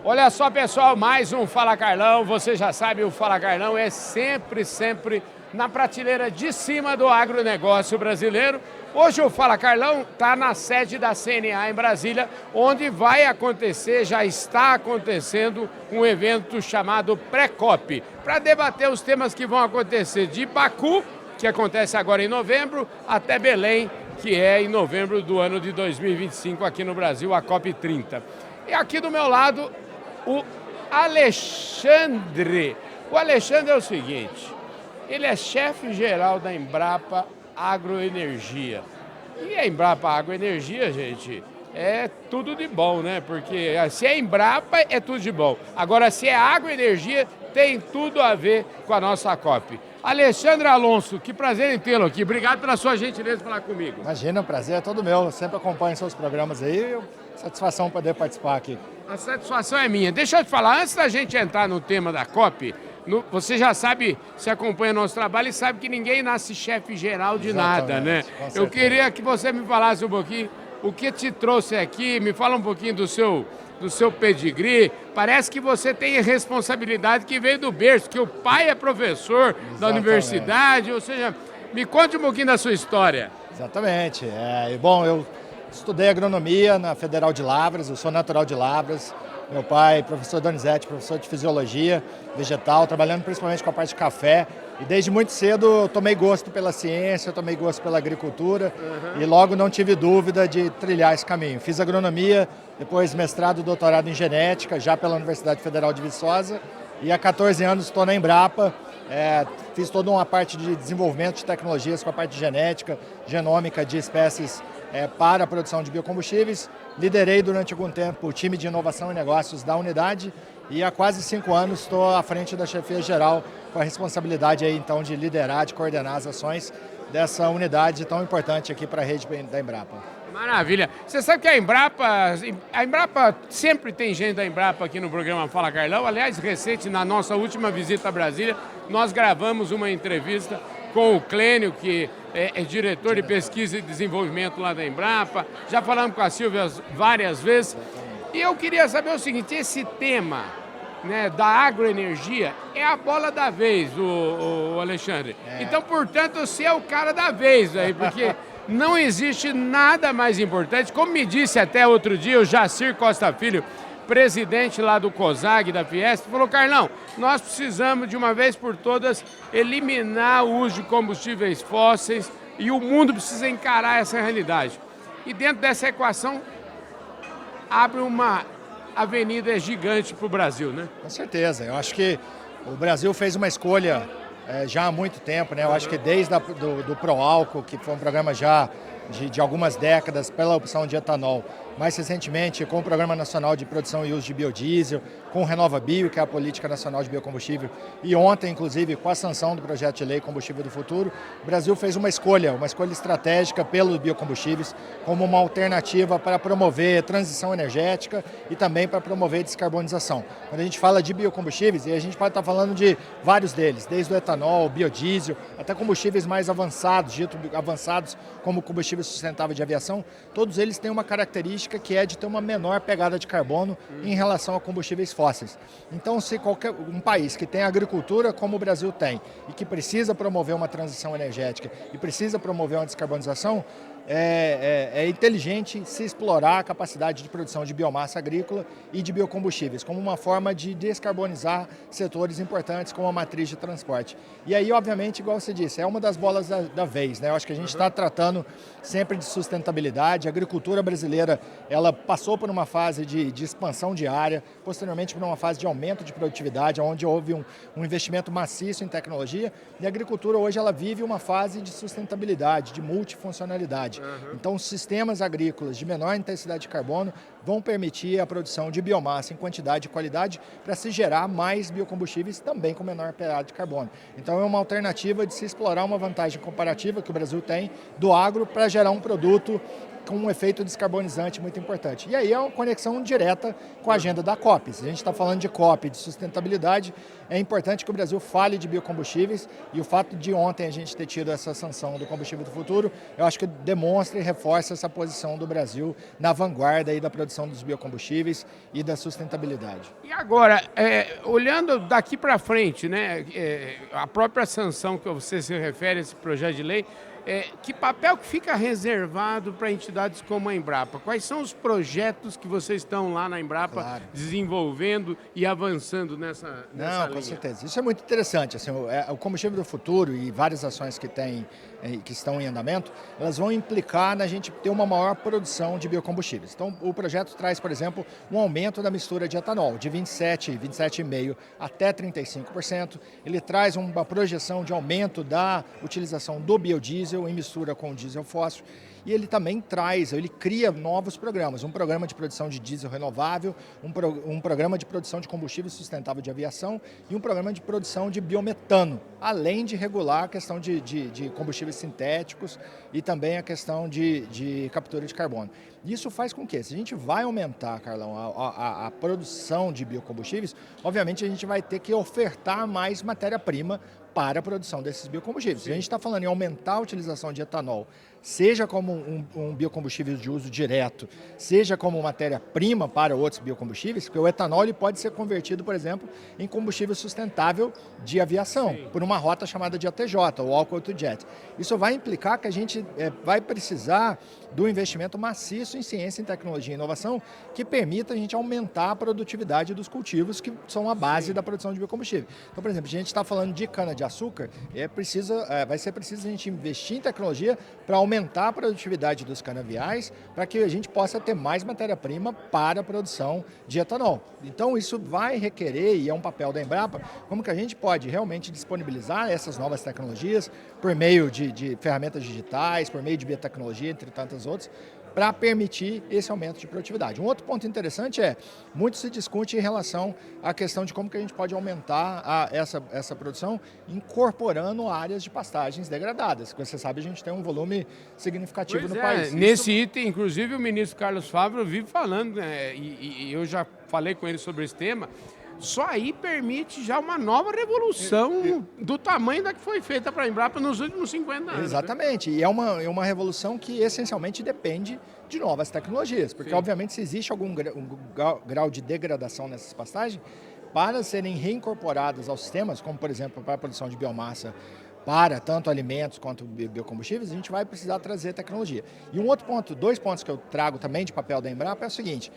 Olha só, pessoal, mais um Fala Carlão. Você já sabe, o Fala Carlão é sempre na prateleira de cima do agronegócio brasileiro. Hoje o Fala Carlão está na sede da CNA em Brasília, onde vai acontecer, já está acontecendo, um evento chamado Pré-COP, para debater os temas que vão acontecer de Baku, que acontece agora em novembro, até Belém, que é em novembro do ano de 2025 aqui no Brasil, a COP30. E aqui do meu lado, o Alexandre. O Alexandre é o seguinte, ele é chefe-geral da Embrapa Agroenergia. E a Embrapa Agroenergia, gente, é tudo de bom, né? Porque se é Embrapa, é tudo de bom. Agora, se é agroenergia, tem tudo a ver com a nossa COP. Alexandre Alonso, que prazer em tê-lo aqui. Obrigado pela sua gentileza de falar comigo. Imagina, o prazer é todo meu. Eu sempre acompanho seus programas aí. Satisfação poder participar aqui. A satisfação é minha. Deixa eu te falar, antes da gente entrar no tema da COP, você já sabe, se acompanha nosso trabalho e sabe que ninguém nasce chefe geral de nada, né? Eu queria que você me falasse um pouquinho o que te trouxe aqui, me fala um pouquinho do seu pedigree. Parece que você tem responsabilidade que veio do berço, que o pai é professor da universidade, ou seja, me conte um pouquinho da sua história. Exatamente. Bom, eu estudei agronomia na Federal de Lavras, eu sou natural de Lavras. Meu pai, professor Donizete, professor de fisiologia vegetal, trabalhando principalmente com a parte de café. E desde muito cedo eu tomei gosto pela ciência, eu tomei gosto pela agricultura e logo não tive dúvida de trilhar esse caminho. Fiz agronomia, depois mestrado e doutorado em genética, já pela Universidade Federal de Viçosa. E há 14 anos estou na Embrapa, fiz toda uma parte de desenvolvimento de tecnologias com a parte de genética, genômica de espécies para a produção de biocombustíveis. Liderei durante algum tempo o time de inovação e negócios da unidade e há quase 5 anos estou à frente da chefia geral com a responsabilidade aí, então, de liderar, de coordenar as ações dessa unidade tão importante aqui para a rede da Embrapa. Maravilha. Você sabe que a Embrapa sempre tem gente da Embrapa aqui no programa Fala Carlão. Aliás, recente, na nossa última visita a Brasília, nós gravamos uma entrevista com o Clênio, que é diretor de pesquisa e desenvolvimento lá da Embrapa. Já falamos com a Silvia várias vezes. E eu queria saber o seguinte, esse tema, né, da agroenergia é a bola da vez, o Alexandre. Então, portanto, você é o cara da vez aí, porque não existe nada mais importante. Como me disse até outro dia o Jacir Costa Filho, presidente lá do COSAG, da Fiesp, falou: Carlão, nós precisamos de uma vez por todas eliminar o uso de combustíveis fósseis e o mundo precisa encarar essa realidade. E dentro dessa equação abre uma avenida gigante para o Brasil, né? Com certeza. Eu acho que o Brasil fez uma escolha já há muito tempo, né? Eu acho que desde do Proálcool, que foi um programa já de algumas décadas pela opção de etanol, mais recentemente com o Programa Nacional de Produção e Uso de Biodiesel, com o RenovaBio, que é a Política Nacional de Biocombustível, e ontem, inclusive, com a sanção do projeto de lei Combustível do Futuro, o Brasil fez uma escolha estratégica pelos biocombustíveis como uma alternativa para promover transição energética e também para promover descarbonização. Quando a gente fala de biocombustíveis, e a gente pode estar falando de vários deles, desde o etanol, o biodiesel, até combustíveis mais avançados, dito avançados como combustível sustentável de aviação, todos eles têm uma característica que é de ter uma menor pegada de carbono em relação a combustíveis fósseis. Então, se um país que tem agricultura como o Brasil tem e que precisa promover uma transição energética e precisa promover uma descarbonização, é inteligente se explorar a capacidade de produção de biomassa agrícola e de biocombustíveis como uma forma de descarbonizar setores importantes como a matriz de transporte. E aí, obviamente, igual você disse, é uma das bolas da vez, né? Eu acho que a gente está tratando sempre de sustentabilidade. A agricultura brasileira, ela passou por uma fase de expansão de área, posteriormente por uma fase de aumento de produtividade, onde houve um investimento maciço em tecnologia, e a agricultura hoje ela vive uma fase de sustentabilidade, de multifuncionalidade. Então, os sistemas agrícolas de menor intensidade de carbono vão permitir a produção de biomassa em quantidade e qualidade para se gerar mais biocombustíveis também com menor pegada de carbono. Então, é uma alternativa de se explorar uma vantagem comparativa que o Brasil tem do agro para gerar um produto com um efeito descarbonizante muito importante. E aí é uma conexão direta com a agenda da COP. Se a gente está falando de COP, de sustentabilidade, é importante que o Brasil fale de biocombustíveis, e o fato de ontem a gente ter tido essa sanção do combustível do futuro, eu acho que demonstra e reforça essa posição do Brasil na vanguarda aí da produção dos biocombustíveis e da sustentabilidade. E agora, olhando daqui para frente, né, a própria sanção que você se refere a esse projeto de lei, que papel que fica reservado para entidades como a Embrapa? Quais são os projetos que vocês estão lá na Embrapa desenvolvendo e avançando nessa linha? Com certeza. Isso é muito interessante. Assim, o combustível do futuro e várias ações que estão em andamento, elas vão implicar na gente ter uma maior produção de biocombustíveis. Então, o projeto traz, por exemplo, um aumento da mistura de etanol de 27,5% até 35%. Ele traz uma projeção de aumento da utilização do biodiesel em mistura com o diesel fóssil. E ele também cria novos programas, um programa de produção de diesel renovável, um programa de produção de combustível sustentável de aviação e um programa de produção de biometano, além de regular a questão de combustíveis sintéticos e também a questão de captura de carbono. Isso faz com que, se a gente vai aumentar, Carlão, a produção de biocombustíveis, obviamente a gente vai ter que ofertar mais matéria-prima para a produção desses biocombustíveis. Se a gente está falando em aumentar a utilização de etanol, seja como um biocombustível de uso direto, seja como matéria-prima para outros biocombustíveis, porque o etanol ele pode ser convertido, por exemplo, em combustível sustentável de aviação, por uma rota chamada de ATJ, ou Alcohol to Jet. Isso vai implicar que a gente vai precisar do investimento maciço em ciência, em tecnologia e inovação, que permita a gente aumentar a produtividade dos cultivos que são a base da produção de biocombustível. Então, por exemplo, a gente está falando de cana-de-açúcar, vai ser preciso a gente investir em tecnologia para aumentar a produtividade dos canaviais, para que a gente possa ter mais matéria-prima para a produção de etanol. Então, isso vai requerer, e é um papel da Embrapa, como que a gente pode realmente disponibilizar essas novas tecnologias por meio de ferramentas digitais, por meio de biotecnologia, entre tantas outras, para permitir esse aumento de produtividade. Um outro ponto interessante muito se discute em relação à questão de como que a gente pode aumentar essa produção incorporando áreas de pastagens degradadas, que você sabe a gente tem um volume significativo no país. Nesse item, inclusive, o ministro Carlos Fávaro vive falando, e eu já falei com ele sobre esse tema. Só aí permite já uma nova revolução do tamanho da que foi feita para a Embrapa nos últimos 50 anos. Exatamente, e é uma revolução que essencialmente depende de novas tecnologias, porque obviamente se existe algum grau de degradação nessas pastagens, para serem reincorporadas aos sistemas, como por exemplo para a produção de biomassa, para tanto alimentos quanto biocombustíveis, a gente vai precisar trazer tecnologia. E um outro ponto, 2 pontos que eu trago também de papel da Embrapa é o seguinte,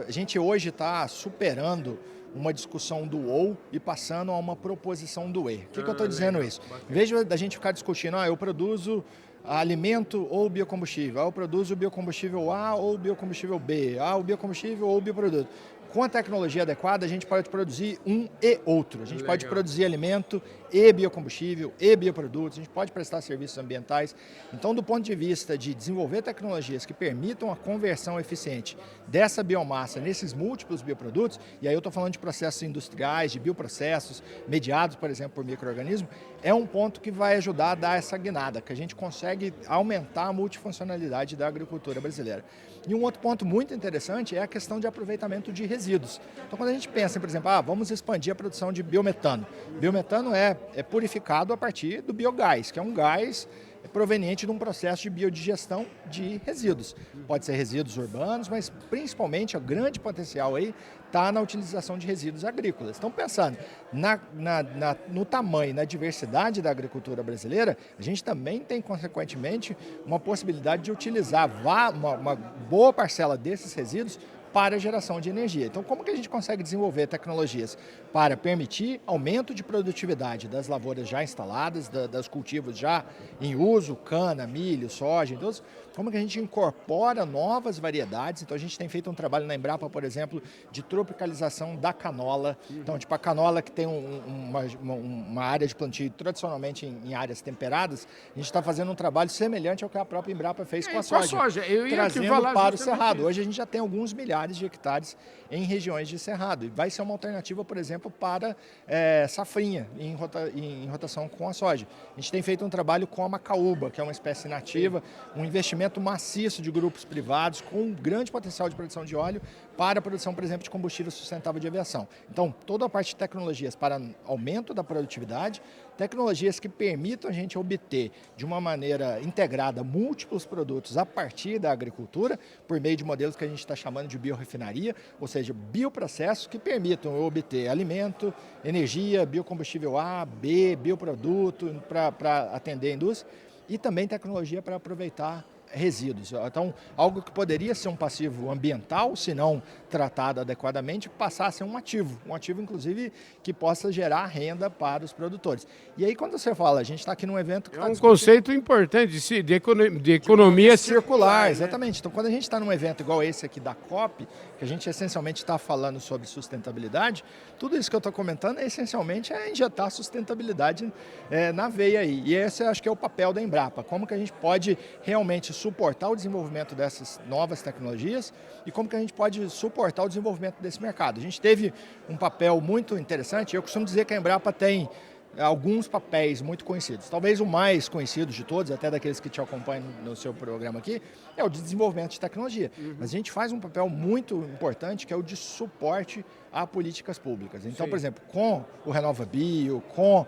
a gente hoje está superando uma discussão do ou e passando a uma proposição do e. O que eu estou dizendo isso? Em vez da gente ficar discutindo, eu produzo alimento ou biocombustível, eu produzo biocombustível A ou biocombustível B, o biocombustível ou bioproduto. Com a tecnologia adequada, a gente pode produzir um e outro. A gente pode produzir alimento e biocombustível e bioprodutos, a gente pode prestar serviços ambientais. Então, do ponto de vista de desenvolver tecnologias que permitam a conversão eficiente dessa biomassa nesses múltiplos bioprodutos, e aí eu estou falando de processos industriais, de bioprocessos, mediados, por exemplo, por micro-organismos, é um ponto que vai ajudar a dar essa guinada, que a gente consegue aumentar a multifuncionalidade da agricultura brasileira. E um outro ponto muito interessante é a questão de aproveitamento de resíduos. Então, quando a gente pensa, por exemplo, vamos expandir a produção de biometano. Biometano é purificado a partir do biogás, que é um gás proveniente de um processo de biodigestão de resíduos. Pode ser resíduos urbanos, mas principalmente o grande potencial aí está na utilização de resíduos agrícolas. Então, pensando no tamanho, na diversidade da agricultura brasileira, a gente também tem, consequentemente, uma possibilidade de utilizar uma boa parcela desses resíduos para a geração de energia. Então, como que a gente consegue desenvolver tecnologias para permitir aumento de produtividade das lavouras já instaladas, dos cultivos já em uso, cana, milho, soja, então, como que a gente incorpora novas variedades? Então, a gente tem feito um trabalho na Embrapa, por exemplo, de tropicalização da canola. Então, tipo, a canola que tem uma área de plantio tradicionalmente em áreas temperadas, a gente está fazendo um trabalho semelhante ao que a própria Embrapa fez com a soja. Eu ia trazendo te falar para o cerrado. Hoje a gente já tem alguns milhares milhares de hectares em regiões de cerrado. E vai ser uma alternativa, por exemplo, para safrinha em rotação com a soja. A gente tem feito um trabalho com a macaúba, que é uma espécie nativa, um investimento maciço de grupos privados com um grande potencial de produção de óleo para a produção, por exemplo, de combustível sustentável de aviação. Então, toda a parte de tecnologias para aumento da produtividade, tecnologias que permitam a gente obter de uma maneira integrada múltiplos produtos a partir da agricultura, por meio de modelos que a gente está chamando de biorefinaria, ou seja, bioprocessos que permitam eu obter alimento, energia, biocombustível A, B, bioproduto para atender a indústria e também tecnologia para aproveitar resíduos. Então, algo que poderia ser um passivo ambiental, se não tratado adequadamente, passar a ser um ativo inclusive que possa gerar renda para os produtores. E aí quando você fala, a gente está aqui num evento que é um conceito importante de economia circular, né? Exatamente. Então, quando a gente está num evento igual esse aqui da COP, que a gente essencialmente está falando sobre sustentabilidade, tudo isso que eu estou comentando essencialmente é injetar sustentabilidade na veia aí. E esse acho que é o papel da Embrapa. Como que a gente pode realmente suportar o desenvolvimento dessas novas tecnologias e como que a gente pode suportar o desenvolvimento desse mercado. A gente teve um papel muito interessante, eu costumo dizer que a Embrapa tem alguns papéis muito conhecidos. Talvez o mais conhecido de todos, até daqueles que te acompanham no seu programa aqui, é o de desenvolvimento de tecnologia. Mas a gente faz um papel muito importante que é o de suporte a políticas públicas. Então, por exemplo, com o RenovaBio, com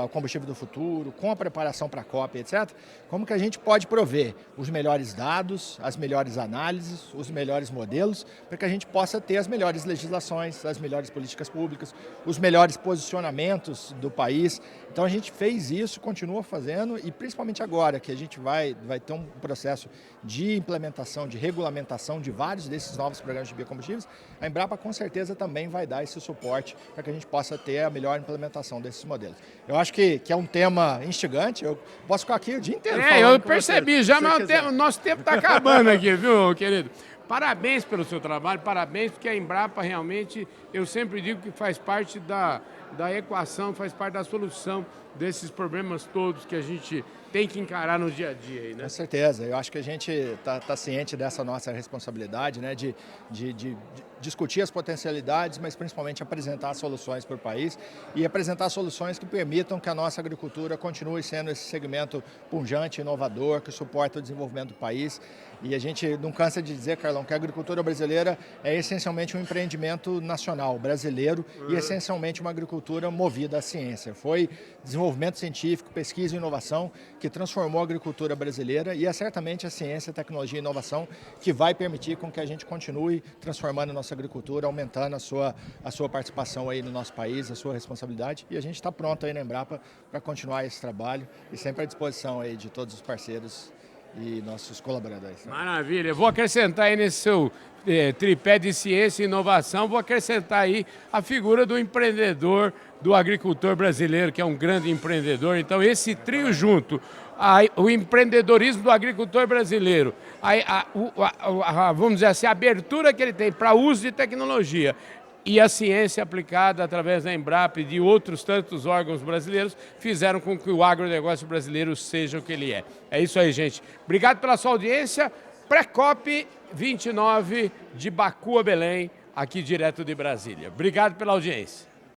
o combustível do futuro, com a preparação para a COP, etc., como que a gente pode prover os melhores dados, as melhores análises, os melhores modelos, para que a gente possa ter as melhores legislações, as melhores políticas públicas, os melhores posicionamentos do país. Então a gente fez isso, continua fazendo e principalmente agora que a gente vai ter um processo de implementação, de regulamentação de vários desses novos programas de biocombustíveis, a Embrapa com certeza também vai dar esse suporte para que a gente possa ter a melhor implementação desses modelos. Eu acho que é um tema instigante, eu posso ficar aqui o dia inteiro falando. Eu percebi já, mas o nosso tempo está acabando aqui, viu, querido? Parabéns pelo seu trabalho, parabéns, porque a Embrapa realmente, eu sempre digo que faz parte da equação, faz parte da solução desses problemas todos que a gente tem que encarar no dia a dia aí, né? Com certeza, eu acho que a gente está ciente dessa nossa responsabilidade, né, de discutir as potencialidades, mas principalmente apresentar soluções para o país e apresentar soluções que permitam que a nossa agricultura continue sendo esse segmento pujante, inovador, que suporta o desenvolvimento do país. E a gente não cansa de dizer, Carlão, que a agricultura brasileira é essencialmente um empreendimento nacional, brasileiro, e essencialmente uma agricultura movida à ciência. Foi desenvolvimento científico, pesquisa e inovação que transformou a agricultura brasileira e é certamente a ciência, tecnologia e inovação que vai permitir com que a gente continue transformando a nossa agricultura, aumentando a sua participação aí no nosso país, a sua responsabilidade. E a gente está pronto aí na Embrapa para continuar esse trabalho e sempre à disposição aí de todos os parceiros e nossos colaboradores. Maravilha. Eu vou acrescentar aí nesse seu tripé de ciência e inovação, vou acrescentar aí a figura do empreendedor, do agricultor brasileiro, que é um grande empreendedor. Então, esse trio junto, o empreendedorismo do agricultor brasileiro, vamos dizer assim, a abertura que ele tem para uso de tecnologia e a ciência aplicada através da Embrapa e de outros tantos órgãos brasileiros fizeram com que o agronegócio brasileiro seja o que ele é. É isso aí, gente. Obrigado pela sua audiência. Pré-COP 29 de Baku a Belém, aqui direto de Brasília. Obrigado pela audiência.